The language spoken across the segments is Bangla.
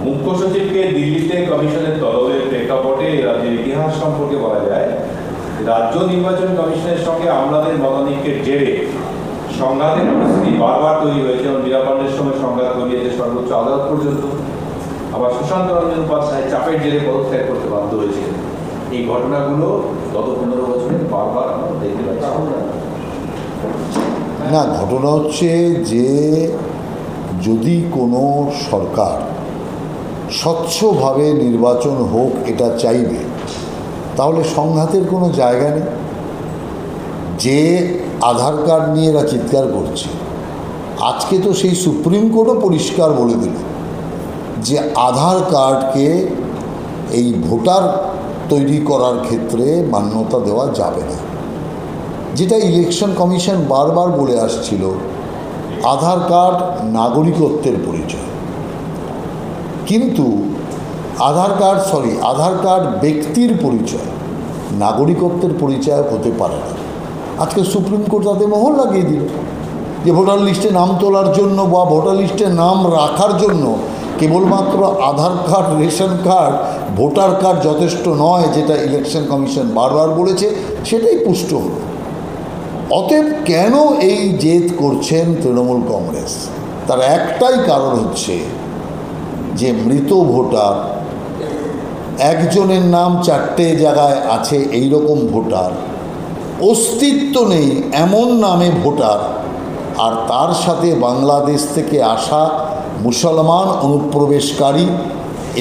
মুখ্য সচিবকে দিল্লিতে কমিশনের তলবের প্রেক্ষাপটে রাজ্যের ইতিহাস সম্পর্কে বলা যায়, রাজ্য নির্বাচন কমিশনের সঙ্গে আমলাদের মতানৈক্যের জেরে সংঘাতের পরিস্থিতি বারবার তৈরি হয়েছে এবং মীরা পাণ্ডের সময় সংঘাত গড়িয়েছে সর্বোচ্চ আদালত পর্যন্ত। আবার সুশান্ত রঞ্জন উপাধ্যায় চাপের জেরে পদত্যাগ করতে বাধ্য হয়েছে। এই ঘটনাগুলো গত 15 বছরে বারবার আমরা দেখতে পাচ্ছি। না, ঘটনা হচ্ছে যে যদি কোনো সরকার স্বচ্ছভাবে নির্বাচন হোক এটা চাইবে, তাহলে সংঘাতের কোনো জায়গা নেই। যে আধার কার্ড নিয়ে এরা চিৎকার করছে, আজকে তো সেই সুপ্রিম কোর্টও পরিষ্কার বলে দিল যে আধার কার্ডকে এই ভোটার তৈরি করার ক্ষেত্রে মান্যতা দেওয়া যাবে না। যেটা ইলেকশন কমিশন বারবার বলে আসছিল, আধার কার্ড নাগরিকত্বের পরিচয়, কিন্তু আধার কার্ড ব্যক্তির পরিচয়, নাগরিকত্বের পরিচয় হতে পারে না। আজকে সুপ্রিম কোর্ট তাতে মোহর লাগিয়ে দিল যে ভোটার লিস্টে নাম তোলার জন্য বা ভোটার লিস্টে নাম রাখার জন্য কেবলমাত্র Aadhaar card, ration card, voter card যথেষ্ট নয়, যেটা ইলেকশন কমিশন বারবার বলেছে, সেটাই পুষ্ট হল। অতএব কেন এই জেদ করছেন তৃণমূল কংগ্রেস? তার একটাই কারণ হচ্ছে যে মৃত ভোটার, একজনের নাম 4টে জায়গায় আছে এই রকম ভোটার, অস্তিত্ব নেই এমন নামে ভোটার, আর তার সাথে বাংলাদেশ থেকে আসা মুসলমান অনুপ্রবেশকারী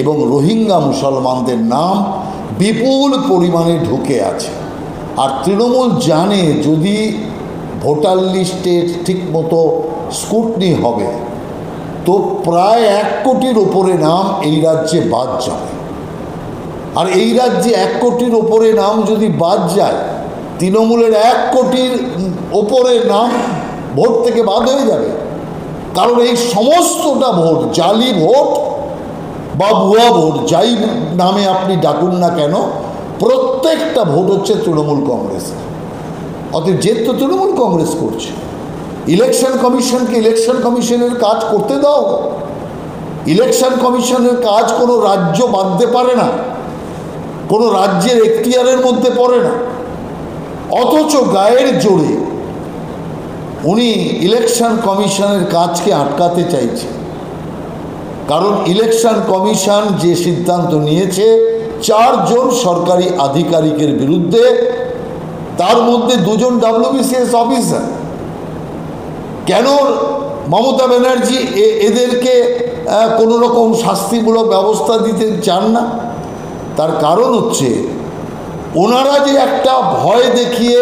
এবং রোহিঙ্গা মুসলমানদের নাম বিপুল পরিমাণে ঢুকে আছে। আর তৃণমূল জানে যদি ভোটার লিস্টের ঠিকমতো স্ক্রুটনি হবে তো প্রায় 1 কোটির ওপরে নাম এই রাজ্যে বাদ যাবে। আর এই রাজ্যে 1 কোটির ওপরে নাম যদি বাদ যায়, তৃণমূলের 1 কোটির ওপরে নাম ভোট থেকে বাদ হয়ে যাবে। কারণ এই সমস্তটা ভোট, জালি ভোট বা ভুয়া ভোট, যাই নামে আপনি ডাকুন না কেন, প্রত্যেকটা ভোট হচ্ছে তৃণমূল কংগ্রেসের। অতএব জেদ তো তৃণমূল কংগ্রেস করছে। ইলেকশন কমিশনকে ইলেকশন কমিশনের কাজ করতে দাও। ইলেকশন কমিশনের কাজ কোনো রাজ্য বাঁধতে পারে না, কোনো রাজ্যের এখতিয়ারের মধ্যে পড়ে না। অথচ গায়ের জোরে উনি ইলেকশন কমিশনের কাজকে আটকাতে চাইছে। কারণ ইলেকশন কমিশন যে সিদ্ধান্ত নিয়েছে 4 জন সরকারি আধিকারিকের বিরুদ্ধে, তার মধ্যে 2 জন WBCS অফিসার, কেন মমতা ব্যানার্জি এদেরকে কোনো রকম শাস্তিমূলক ব্যবস্থা দিতে চান না? তার কারণ হচ্ছে ওনারা যে একটা ভয় দেখিয়ে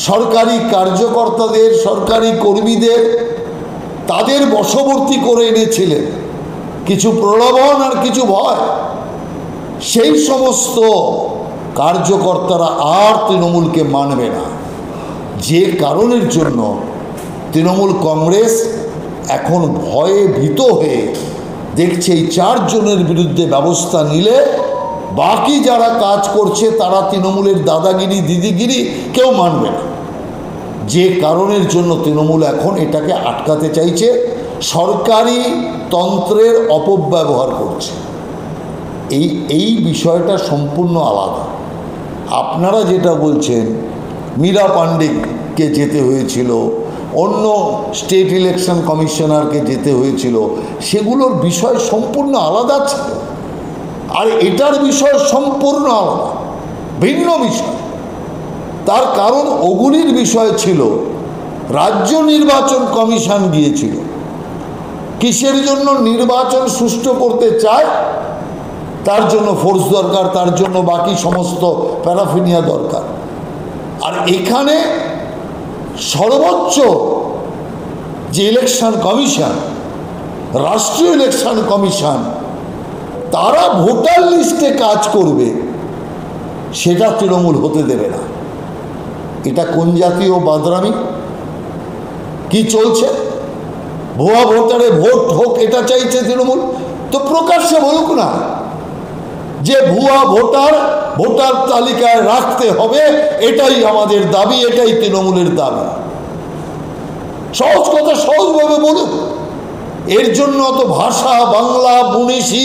সরকারি কার্যকর্তাদের, সরকারি কর্মীদের তাদের বশবর্তী করে এনেছিলেন, কিছু প্রলোভন আর কিছু ভয়, সেই সমস্ত কার্যকর্তারা আর তৃণমূলকে মানবে না। যে কারণের জন্য তৃণমূল কংগ্রেস এখন ভয়ে ভীত হয়ে দেখছে এই 4 জনের বিরুদ্ধে ব্যবস্থা নিলে বাকি যারা কাজ করছে তারা তৃণমূলের দাদাগিরি, দিদিগিরি কেউ মানবে না। যে কারণের জন্য তৃণমূল এখন এটাকে আটকাতে চাইছে, সরকারি তন্ত্রের অপব্যবহার করছে। এই বিষয়টা সম্পূর্ণ আলাদা। আপনারা যেটা বলছেন মীরা পাণ্ডেকে যেতে হয়েছিল, অন্য স্টেট ইলেকশন কমিশনারকে যেতে হয়েছিল, সেগুলোর বিষয় সম্পূর্ণ আলাদা ছিল। আর এটার বিষয় সম্পূর্ণ আলাদা, ভিন্ন বিষয়। তার কারণ ওগুলির বিষয় ছিল রাজ্য নির্বাচন কমিশন গিয়েছিল কিসের জন্য? নির্বাচন সুষ্ঠু করতে চায়, তার জন্য ফোর্স দরকার, তার জন্য বাকি সমস্ত প্যারাফিনিয়া দরকার। আর এখানে সর্বোচ্চ যে ইলেকশন কমিশন, রাষ্ট্রীয় ইলেকশন কমিশন, তারা ভোটার লিস্টে কাজ করবে, সেটা তৃণমূল হতে দেবে না। এটা কোন জাতীয় বাদরামি? কি চলছে? ভুয়া ভোটারে ভোট হোক এটা চাইছে তৃণমূল, তো প্রকাশ্যে বলুক না যে ভুয়া ভোটার তালিকায় রাখতে হবে, এটাই আমাদের দাবি, এটাই তৃণমূলের দাবি। সহজ কথা সহজভাবে বলুক। এর জন্য অত ভাষা, বাংলা, বুনিশি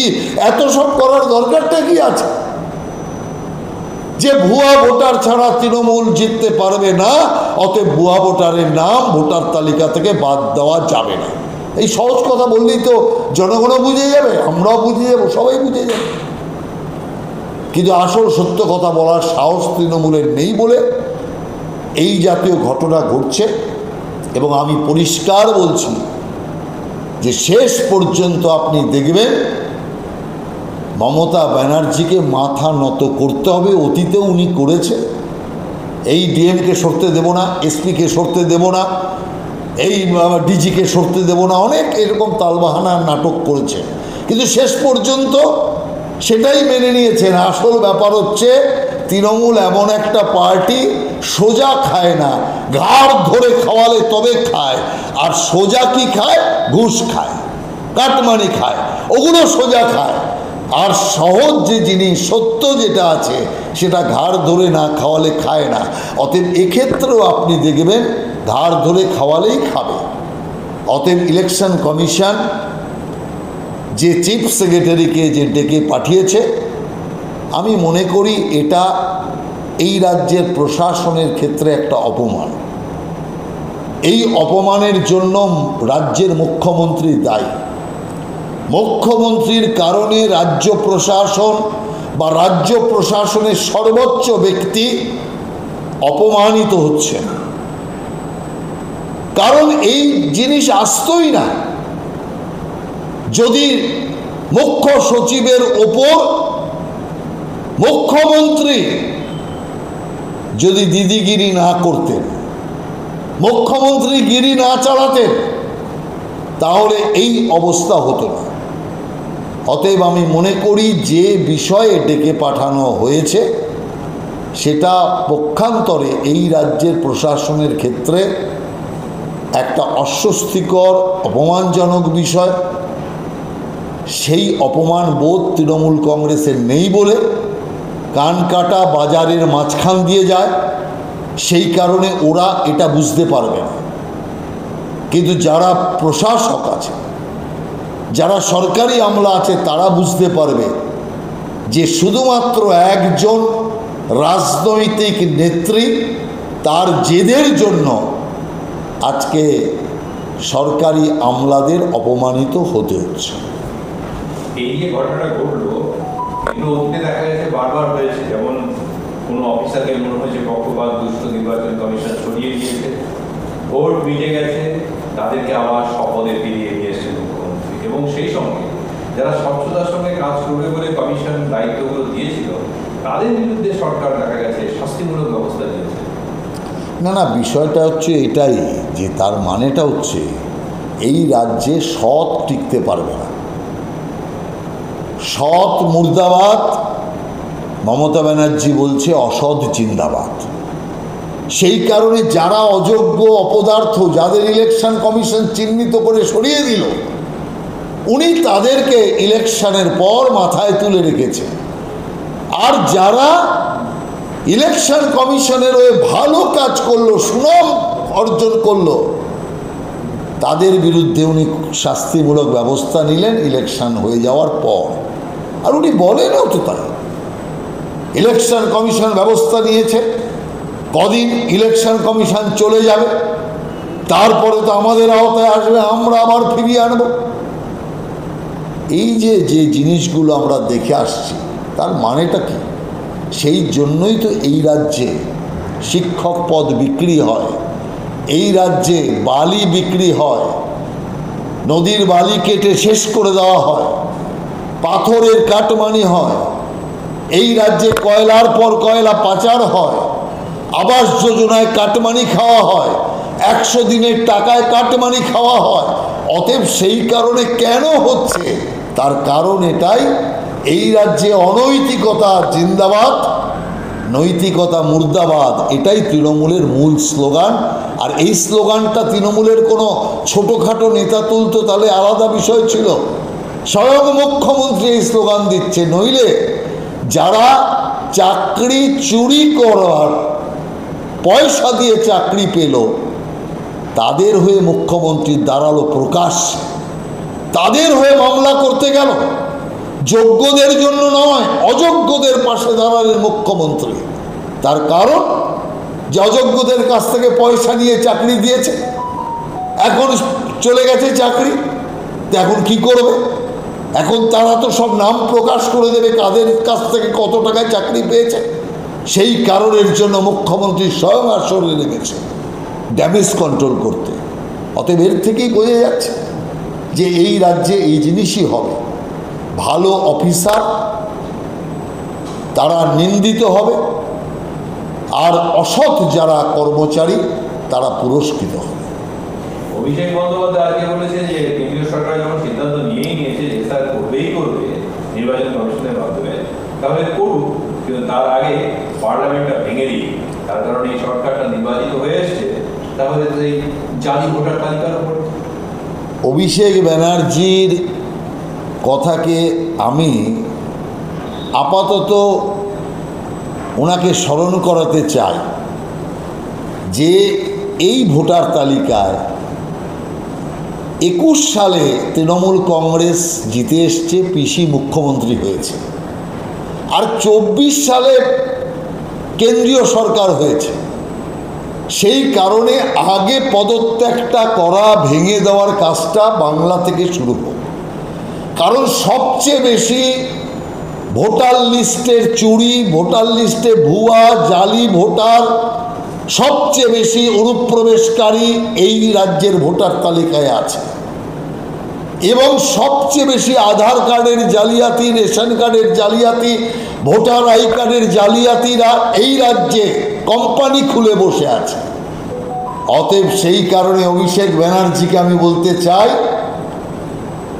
এত সব করার দরকারটা কি আছে? যে ভুয়া ভোটার ছাড়া তৃণমূল জিততে পারবে না, অতএব ভুয়া ভোটারের নাম ভোটার তালিকা থেকে বাদ দেওয়া যাবে না। এই সহজ কথা বললেই তো জনগণও বুঝে যাবে, আমরাও বুঝে যাবো, সবাই বুঝে যাবে। কিন্তু আসল সত্য কথা বলার সাহস তৃণমূলের নেই বলে এই জাতীয় ঘটনা ঘটছে। এবং আমি পরিষ্কার বলছি যে শেষ পর্যন্ত আপনি দেখবেন মমতা ব্যানার্জিকে মাথা নত করতে হবে। অতীতেও উনি করেছে। এই ডিএমকে সরতে দেব না, এসপিকে সরতে দেব না, এই ডিজিকে সরতে দেব না, অনেক এরকম তালবাহানার নাটক করেছে, কিন্তু শেষ পর্যন্ত সেটাই মেনে নিয়েছেন। আসল ব্যাপার হচ্ছে তৃণমূল এমন একটা পার্টি সোজা খায় না, ঘাড় ধরে খাওয়ালে তবে খায়। আর সোজা কি খায়? ঘুষ খায়, কাটমানি খায়, ওগুলো সোজা খায়। আর সহজ যে জিনিস, সত্য যেটা আছে, সেটা ঘাড় ধরে না খাওয়ালে খায় না। অতএব এক্ষেত্রেও আপনি দেখবেন ঘাড় ধরে খাওয়ালেই খাবে। অতএব ইলেকশন কমিশন যে চিফ সেক্রেটারিকে যে ডেকে পাঠিয়েছে, আমি মনে করি এটা এই রাজ্যের প্রশাসনের ক্ষেত্রে একটা অপমান। এই অপমানের জন্য রাজ্যের মুখ্যমন্ত্রী দায়ী। মুখ্যমন্ত্রীর কারণে রাজ্য প্রশাসন বা রাজ্য প্রশাসনের সর্বোচ্চ ব্যক্তি অপমানিত হচ্ছে। কারণ এই জিনিস আসতই না যদি মুখ্য সচিবের ওপর মুখ্যমন্ত্রী যদি দিদিগিরি না করতেন, মুখ্যমন্ত্রী গিরি না চালাতেন, তাহলে এই অবস্থা হতো না। অতএব আমি মনে করি যে বিষয়ে ডেকে পাঠানো হয়েছে সেটা পক্ষান্তরে এই রাজ্যের প্রশাসনের ক্ষেত্রে একটা অস্বস্তিকর, অপমানজনক বিষয়। সেই অপমান বোধ তৃণমূল কংগ্রেসের নেই বলে কান কাটা বাজারের মাঝখান দিয়ে যায়, সেই কারণে ওরা এটা বুঝতে পারবে না। কিন্তু যারা প্রশাসক আছে, যারা সরকারি আমলা আছে, তারা বুঝতে পারবে যে শুধুমাত্র একজন রাজনৈতিক নেত্রী, তার জেদের জন্য আজকে সরকারি আমলাদের অপমানিত হতে হচ্ছে। এই যে ঘটনাটা ঘটলো, এগুলো অতীতে দেখা গেছে বারবার হয়েছে। যেমন কোনো অফিসারকে মনে হয়েছে পক্ষপাত দুষ্ট নির্বাচন কমিশন সরিয়ে দিয়েছে, ভোট মিটে গেছে, তাদেরকে আবার শপথে ফিরিয়ে নিয়ে এসেছে মুখ্যমন্ত্রী। এবং সেই সঙ্গে যারা স্বচ্ছতার সঙ্গে কাজ করবে বলে কমিশন দায়িত্বগুলো দিয়েছিল, তাদের বিরুদ্ধে সরকার দেখা গেছে শাস্তিমূলক ব্যবস্থা নিয়েছে। না, বিষয়টা হচ্ছে এটাই যে তার মানেটা হচ্ছে এই রাজ্যে সৎ টিকতে পারবে না। সৎ মুর্দাবাদ, মমতা ব্যানার্জি বলছে অসৎ জিন্দাবাদ। সেই কারণে যারা অযোগ্য, অপদার্থ, যাদের ইলেকশন কমিশন চিহ্নিত করে সরিয়ে দিল, উনি তাদেরকে ইলেকশনের পর মাথায় তুলে রেখেছে। আর যারা ইলেকশন কমিশনের ওই ভালো কাজ করলো, সুনাম অর্জন করলো, তাদের বিরুদ্ধে উনি শাস্তিমূলক ব্যবস্থা নিলেন ইলেকশন হয়ে যাওয়ার পর। আর উনি বলেনও তো তাই, ইলেকশন কমিশন ব্যবস্থা নিয়েছে, কদিন ইলেকশন কমিশন চলে যাবে, তারপরে তো আমাদের আওতায় আসবে, আমরা আবার ফিরিয়ে আনব। এই যে যে জিনিসগুলো আমরা দেখে আসছি, তার মানেটা কি? সেই জন্যই তো এই রাজ্যে শিক্ষক পদ বিক্রি হয়, এই রাজ্যে বালি বিক্রি হয়, নদীর বালি কেটে শেষ করে দেওয়া হয়, পাথরের কাটমানি হয়, এই রাজ্যে কয়লার পর কয়লা পাচার হয়, আবাস যোজনায় কাটমানি খাওয়া হয়, 100 দিনের টাকায় কাটমানি খাওয়া হয়। অতএব সেই কারণে কেন হচ্ছে, তার কারণ এটাই, এই রাজ্যে অনৈতিকতা জিন্দাবাদ, নৈতিকতা মুর্দাবাদ, এটাই তৃণমূলের মূল স্লোগান। আর এই স্লোগানটা তৃণমূলের কোনো ছোটোখাটো নেতা তুলতো তাহলে আলাদা বিষয় ছিল। স্বয়ং মুখ্যমন্ত্রী এই স্লোগান দিচ্ছে। নইলে যারা চাকরি চুরি করার পয়সা দিয়ে চাকরি পেল, তাদের হয়ে মুখ্যমন্ত্রী দাঁড়ালো প্রকাশ্যে। তাদের হয়ে মামলা করতে গেল, যোগ্যদের জন্য নয়, অযোগ্যদের পাশে দাঁড়ালেন মুখ্যমন্ত্রী। তার কারণ যে অযোগ্যদের কাছ থেকে পয়সা নিয়ে চাকরি দিয়েছে, এখন চলে গেছে চাকরি, তো এখন কি করবে? এখন তারা তো সব নাম প্রকাশ করে দেবে কাদের কাছ থেকে কত টাকায় চাকরি পেয়েছে। সেই কারণের জন্য মুখ্যমন্ত্রী স্বয়ং আসরে লেগেছে ড্যামেজ কন্ট্রোল করতে। অতএব এর থেকেই বোঝা যাচ্ছে যে এই রাজ্যে এই জিনিসই হবে, ভালো অফিসার তারা নিন্দিত হবে, আর অসৎ যারা কর্মচারী তারা পুরস্কৃত হবে। অভিষেক বন্দ্যোপাধ্যায় আজকে বলেছে যে কেন্দ্রীয় সরকার যখন সিদ্ধান্ত নিয়েই নিয়েছে যে স্যার করবেই করবে নির্বাচন কমিশনের মাধ্যমে, তাহলে করুক, কিন্তু তার আগে পার্লামেন্টটা ভেঙে দিই। তার কারণে এই সরকারটা নির্বাচিত হয়ে এসছে, তাহলে সেই জালি ভোটার তালিকার উপর। অভিষেক ব্যানার্জির কথাকে আমি আপাতত ওনাকে স্মরণ করাতে চাই যে এই ভোটার তালিকায় 21 সালে তৃণমূল কংগ্রেস জিতে এসছে, পিসি মুখ্যমন্ত্রী হয়েছে, আর 24 সালে কেন্দ্রীয় সরকার হয়েছে। সেই কারণে আগে পদত্যাগটা করা, ভেঙে দেওয়ার কাজটা বাংলা থেকে শুরু হোক। কারণ সবচেয়ে বেশি ভোটার লিস্টের চুরি, ভোটার লিস্টে ভুয়া জালি ভোটার, সবচেয়ে বেশি অনুপ্রবেশকারী এই রাজ্যের ভোটার তালিকায় আছে। এবং সবচেয়ে বেশি আধার কার্ডের জালিয়াতি, রেশন কার্ডের জালিয়াতি, ভোটার আই কার্ডের জালিয়াতিরা এই রাজ্যে কোম্পানি খুলে বসে আছে। অতএব সেই কারণে অভিষেক ব্যানার্জিকে আমি বলতে চাই,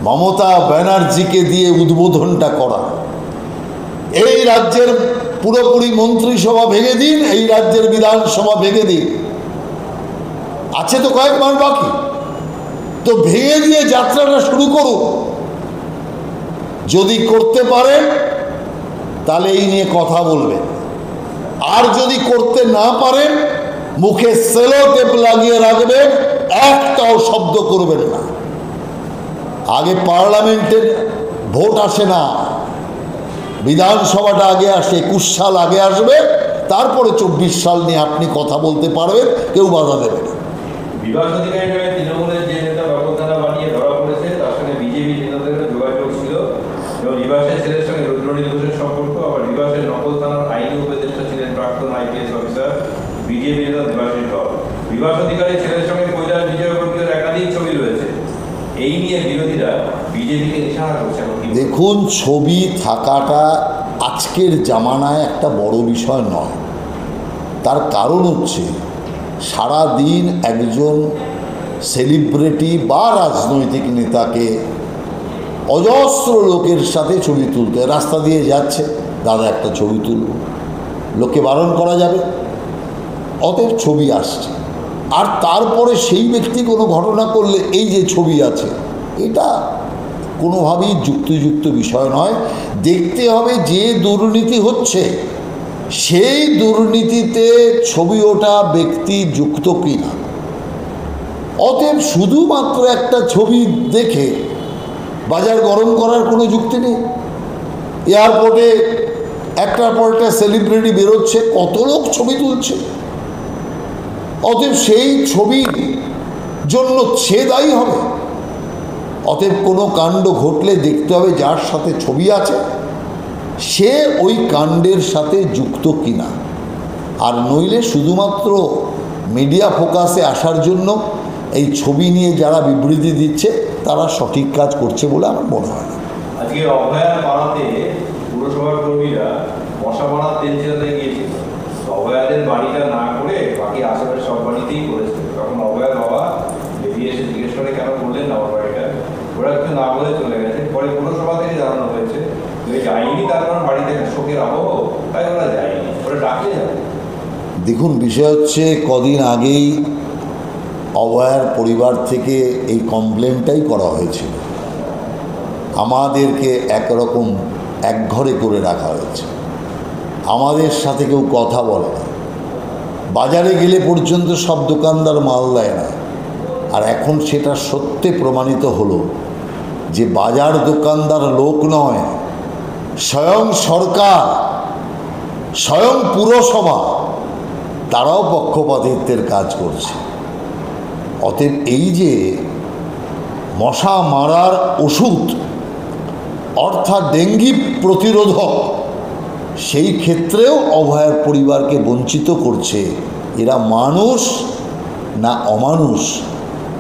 মমতা ব্যানার্জিকে দিয়ে উদ্বোধনটা করা, এই রাজ্যের পুরোপুরি মন্ত্রিসভা ভেঙে দিন, এই রাজ্যের বিধানসভা ভেঙে দিন, আছে তো কয়েক মাস বাকি, তো ভেঙে দিয়ে যাত্রাটা শুরু করুন। যদি করতে পারেন তাহলে এই নিয়ে কথা বলবেন, আর যদি করতে না পারেন মুখে সেলো টেপ লাগিয়ে রাখবেন, একটাও শব্দ করবেন না। আগে পার্লামেন্টের ভোট আসে না, বিধানসভাটা আগে আসে, 21 সাল আগে আসবে, তারপরে 24 সাল নিয়ে আপনি কথা বলতে পারবেন, কেউ বাধা দেবে না। বিভাস অধিকারী নামে তৃণমূলের যে নেতা ব্যবধানা বানিয়ে ধরা পড়েছে, তার সঙ্গে বিজেপি নেতাদের যোগাযোগ ছিল, এবং বিভাসের ছেলের সঙ্গে রুদ্রনীল ঘোষের সম্পর্ক। আবার বিভাসের নকল থানার আইনি উপদেষ্টা ছিলেন প্রাক্তন আইপিএস অফিসার বিজেপি নেতা দেবাশিস ধর। বিভাস অধিকারীর ছেলের সঙ্গে কৈলাস বিজয়বর্গীয়র একাধিক ছবি রয়েছে। এই নিয়ে বিরোধীরা বিজেপিকে নিশানা করছে। দেখুন, ছবি থাকাটা আজকের জামানায় একটা বড় বিষয় নয়। তার কারণ হচ্ছে সারা দিন একজন সেলিব্রিটি বা রাজনৈতিক নেতাকে অজস্র লোকের সাথে ছবি তুলতে, রাস্তা দিয়ে যাচ্ছে, দাদা একটা ছবি তুলব, লোককে বারণ করা যাবে, অতএব ছবি আসছে। আর তারপরে সেই ব্যক্তি কোনো ঘটনা করলে এই যে ছবি আছে, এটা কোনোভাবেই যুক্তিযুক্ত বিষয় নয়। দেখতে হবে যে দুর্নীতি হচ্ছে সেই দুর্নীতিতে ছবি ওঠা ব্যক্তি যুক্ত কিনা। অতএব শুধুমাত্র একটা ছবি দেখে বাজার গরম করার কোনো যুক্তি নেই। এয়ারপোর্টে একটার পর একটা সেলিব্রিটি বেরোচ্ছে, কত লোক ছবি তুলছে, অতএব সেই ছবির জন্য সে দায়ী হবে। অতএব কোনো কাণ্ড ঘটলে দেখতে হবে যার সাথে ছবি আছে সে ওই কাণ্ডের সাথে যুক্ত কিনা। আর নইলে শুধুমাত্র মিডিয়া ফোকাসে আসার জন্য এই ছবি নিয়ে যারা বিবৃতি দিচ্ছে তারা সঠিক কাজ করছে বলে আমার মনে হয় না। আজকে অভয়ার পাড়াতে পুরসভার কর্মীরা মশা মারার তেল ছেড়ে গিয়েছিল। অভয়াদের বাড়িটা না করে বাকি আশেপাশে সব বাড়িতেই করেছে। তখন অভয়ার বাবা বেরিয়ে এসে জিজ্ঞেস করে কেন করলেন না আমার বাড়িটা, ওরা কিছু না বলে চলে গেছে। পরে পুরসভা থেকে জানানো হয়েছে যায়নি, তার কারণ বাড়িতে শোকের আবহ, তাই ওরা যায়নি, ওরা ডাকলে যাবে। দেখুন, বিষয় হচ্ছে কদিন আগেই অভয়ার পরিবার থেকে এই কমপ্লেনটাই করা হয়েছিল, আমাদেরকে একরকম একঘরে করে রাখা হয়েছে, আমাদের সাথে কেউ কথা বলে না, বাজারে গেলে পর্যন্ত সব দোকানদার মাল দেয় না। আর এখন সেটা সত্যি প্রমাণিত হলো যে বাজার দোকানদার লোক নয়, স্বয়ং সরকার, স্বয়ং পুরসভা তারাও পক্ষপাতিত্বের কাজ করছে। অতএব এই যে মশা মারার ওষুধ অর্থাৎ ডেঙ্গি প্রতিরোধক, সেই ক্ষেত্রেও অভয়ার পরিবারকে বঞ্চিত করছে। এরা মানুষ না অমানুষ,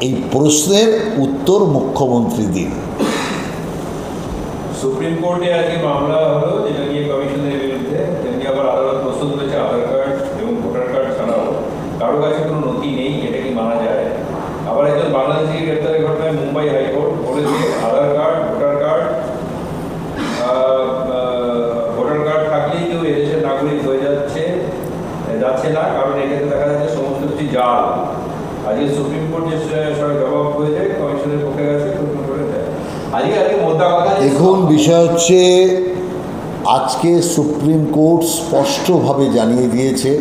এই প্রশ্নের উত্তর মুখ্যমন্ত্রী দিন। সুপ্রিম কোর্টে আজকে মামলা হলো যেটা নিয়ে কমিশনের বিরুদ্ধে, তেমনি আবার আদালত প্রস্তুত হয়েছে আধার কার্ড এবং ভোটার কার্ড ছাড়াও কারো কাছে কোনো নথি নেই, এটা কি মানা যায়? আবার একজন বাংলাদেশিকে গ্রেপ্তারের ঘটনায় মুম্বাই হাইকোর্ট বলেছে আধার কার্ড ভোটার কার্ড থাকলেই কেউ এদেশের নাগরিক হয়ে যাচ্ছে না, কারণ এক্ষেত্রে দেখা যাচ্ছে সমস্ত কিছু জাল। আজকে সুপ্রিম কোর্ট যে জবাব হয়েছে কমিশনের পক্ষে গেছে, সুপ্রিম কোর্টে আজকে মোদ্দা কথা এখন বিষয় হচ্ছে, আজকে সুপ্রিম কোর্ট স্পষ্টভাবে জানিয়ে দিয়েছে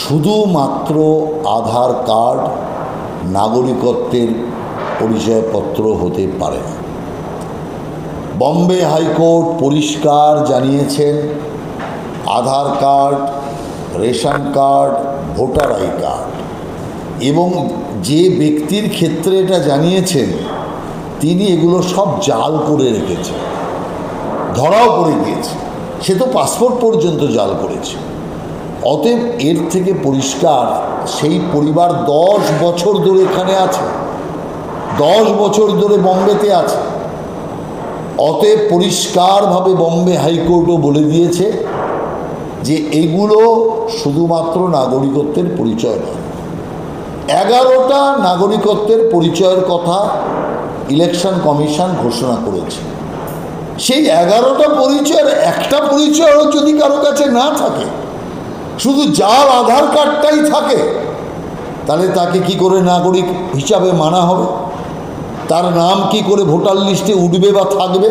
শুধুমাত্র আধার কার্ড নাগরিকত্বের পরিচয়পত্র হতে পারে না। বম্বে হাইকোর্ট পরিষ্কার জানিয়েছেন Aadhaar card, ration card, voter I card, এবং যে ব্যক্তির ক্ষেত্রে এটা জানিয়েছেন তিনি এগুলো সব জাল করে রেখেছেন, ধরাও পড়ে গিয়েছে। সে তো পাসপোর্ট পর্যন্ত জাল করেছে। অতএব এর থেকে পরিষ্কার সেই পরিবার 10 বছর ধরে এখানে আছে, 10 বছর ধরে বম্বেতে আছে। অতএব পরিষ্কারভাবে বম্বে হাইকোর্টও বলে দিয়েছে যে এগুলো শুধুমাত্র নাগরিকত্বের পরিচয় নয়। 11টা নাগরিকত্বের পরিচয়ের কথা ইলেকশন কমিশন ঘোষণা করেছে। সেই 11টা পরিচয়ের একটা পরিচয়ও যদি কারো কাছে না থাকে, শুধু জাল আধার কার্ডটাই থাকে, তাহলে তাকে কি করে নাগরিক হিসাবে মানা হবে? তার নাম কি করে ভোটার লিস্টে উঠবে বা থাকবে?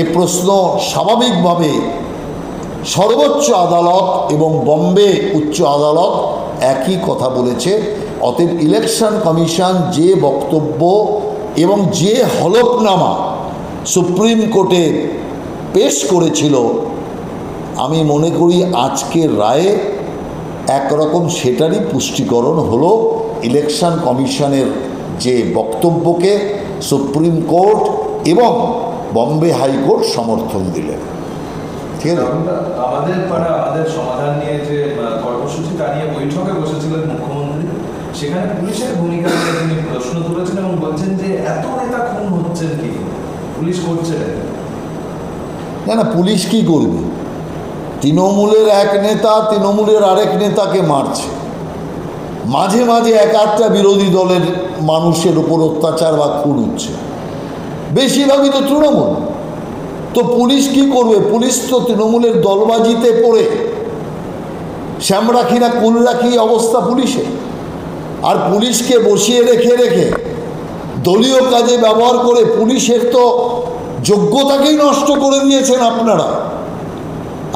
এ প্রশ্ন স্বাভাবিকভাবে সর্বোচ্চ আদালত এবং বম্বে উচ্চ আদালত একই কথা বলেছে। অতএব ইলেকশন কমিশন যে বক্তব্য এবং যে হলফনামা সুপ্রিম কোর্টে পেশ করেছিল, আমি মনে করি আজকের রায়ে একরকম সেটারই পুষ্টিকরণ হলো। ইলেকশন কমিশনের যে বক্তব্যকে সুপ্রিম কোর্ট এবং বম্বে হাইকোর্ট সমর্থন দিলেন। ঠিক আছে, আমাদের সমাধান নিয়ে যে কর্মসূচি তা নিয়ে বৈঠকে বসেছিলেন মুখ্যমন্ত্রী, সেখানে পুলিশের ভূমিকা নিয়ে তিনি প্রশ্ন তুলেছেন এবং বলছেন যে এত নেতা খুন হচ্ছেন কি পুলিশ করছে না, পুলিশ কি করবে? তৃণমূলের এক নেতা তৃণমূলের আরেক নেতাকে মারছে, মাঝে মাঝে এক আধটা বিরোধী দলের মানুষের উপর অত্যাচার বা খুন হচ্ছে, বেশিরভাগই তো তৃণমূল। তো পুলিশ কি করবে? পুলিশ তো তৃণমূলের দলবাজিতে পড়ে শ্যামরাখি না কুলরাখি অবস্থা পুলিশের। আর পুলিশকে বসিয়ে রেখে রেখে দলীয় কাজে ব্যবহার করে পুলিশের তো যোগ্যতাকেই নষ্ট করে দিয়েছেন আপনারা।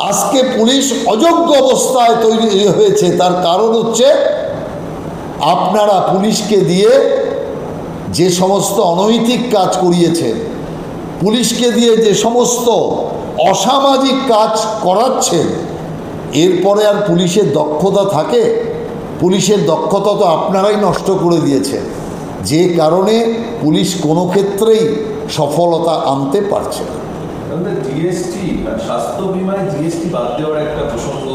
আজকে পুলিশ অযোগ্য অবস্থায় তৈরি হয়েছে, তার কারণ হচ্ছে আপনারা পুলিশকে দিয়ে যে সমস্ত অনৈতিক কাজ করিয়েছেন, পুলিশকে দিয়ে যে সমস্ত অসামাজিক কাজ করাচ্ছেন, এরপরে আর পুলিশের দক্ষতা থাকে? পুলিশের দক্ষতা তো আপনারাই নষ্ট করে দিয়েছেন, যে কারণে পুলিশ কোনো ক্ষেত্রেই সফলতা আনতে পারছে না। জিএসটি স্বাস্থ্য বিমায় জিএসটি বাদ দেওয়ার একটা প্রসঙ্গ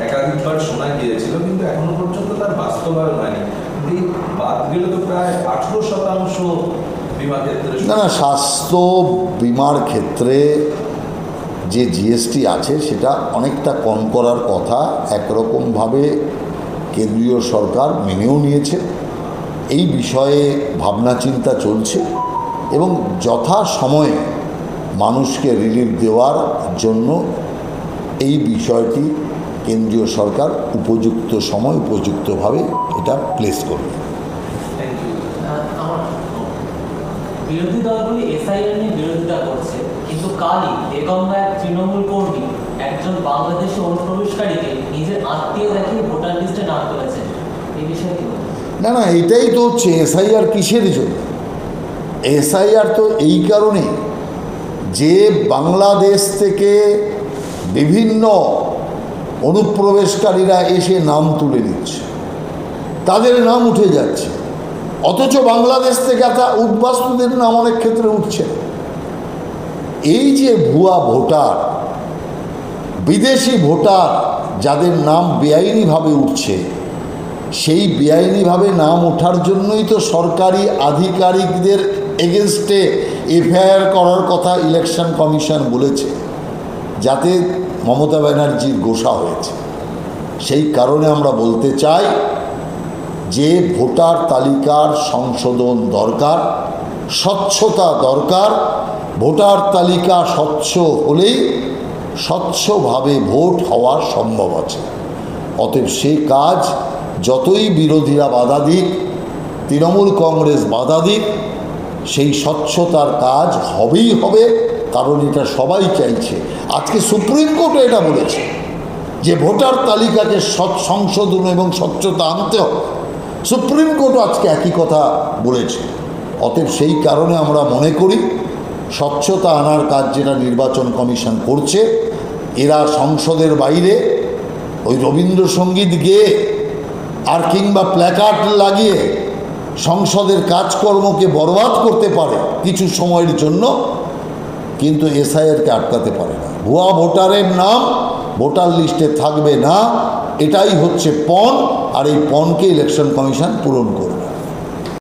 একাধিকবার শোনা গিয়েছিল, কিন্তু এখনো পর্যন্ত তার বাস্তবায়ন হয়নি। বাদ গেলে তো প্রায় 18% বিমা ক্ষেত্রে। না, স্বাস্থ্য বিমার ক্ষেত্রে যে জিএসটি আছে সেটা অনেকটা কম করার কথা একরকমভাবে কেন্দ্রীয় সরকার মেনেও নিয়েছে। এই বিষয়ে ভাবনা চিন্তা চলছে এবং যথা সময়ে মানুষকে রিলিফ দেওয়ার জন্য এই বিষয়টি কেন্দ্রীয় সরকার উপযুক্ত সময় উপযুক্তভাবে এটা প্লেস করবে। বিরোধী দলগুলি এসআইআর নিয়ে বিরোধিতা করছে, কিন্তু কালই বেগমরা এক তৃণমূল কর্মী একজন বাংলাদেশি অনুপ্রবেশকারীকে নিজের আত্মীয় দেখিয়ে ভোটার লিস্টে নাম তুলেছে। এই বিষয়ে কি বলবেন? না, এটাই তো হচ্ছে এসআইআর কিসের জন্য? এসআইআর তো এই কারণে যে বাংলাদেশ থেকে বিভিন্ন অনুপ্রবেশকারীরা এসে নাম তুলে নিচ্ছে, তাদের নাম উঠে যাচ্ছে, অথচ বাংলাদেশ থেকে উদ্বাস্তুদের নাম অনেক ক্ষেত্রে উঠছে। এই যে ভুয়া ভোটার, বিদেশি ভোটার যাদের নাম বেআইনিভাবে উঠছে, সেই বেআইনিভাবে নাম ওঠার জন্যই তো সরকারি আধিকারিকদের এগেনস্টে এফআইআর করার কথা ইলেকশন কমিশন বলেছে, যাতে মমতা ব্যানার্জির গোসা হয়েছে। সেই কারণে আমরা বলতে চাই যে ভোটার তালিকার সংশোধন দরকার, স্বচ্ছতা দরকার। ভোটার তালিকা স্বচ্ছ হলেই স্বচ্ছভাবে ভোট হওয়া সম্ভব আছে। অতএব সে কাজ যতই বিরোধীরা বাধা দিক, তৃণমূল কংগ্রেস বাধা দিক, সেই স্বচ্ছতার কাজ হবেই হবে, কারণ এটা সবাই চাইছে। আজকে সুপ্রিম কোর্টও এটা বলেছে যে ভোটার তালিকাকে সংশোধন এবং স্বচ্ছতা আনতে হবে। সুপ্রিম কোর্টও আজকে একই কথা বলেছে। অতএব সেই কারণে আমরা মনে করি স্বচ্ছতা আনার কাজ যেটা নির্বাচন কমিশন করছে, এরা সংসদের বাইরে ওই রবীন্দ্রসঙ্গীত গেয়ে আর কিংবা প্ল্যাকার্ড লাগিয়ে সংসদের কাজকর্মকে বরবাদ করতে পারে কিছু সময়ের জন্য, কিন্তু এসআইআরকে আটকাতে পারে না। ভুয়া ভোটারের নাম ভোটার লিস্টে থাকবে না, এটাই হচ্ছে পণ, আর এই পণকে ইলেকশন কমিশন পূরণ করবে।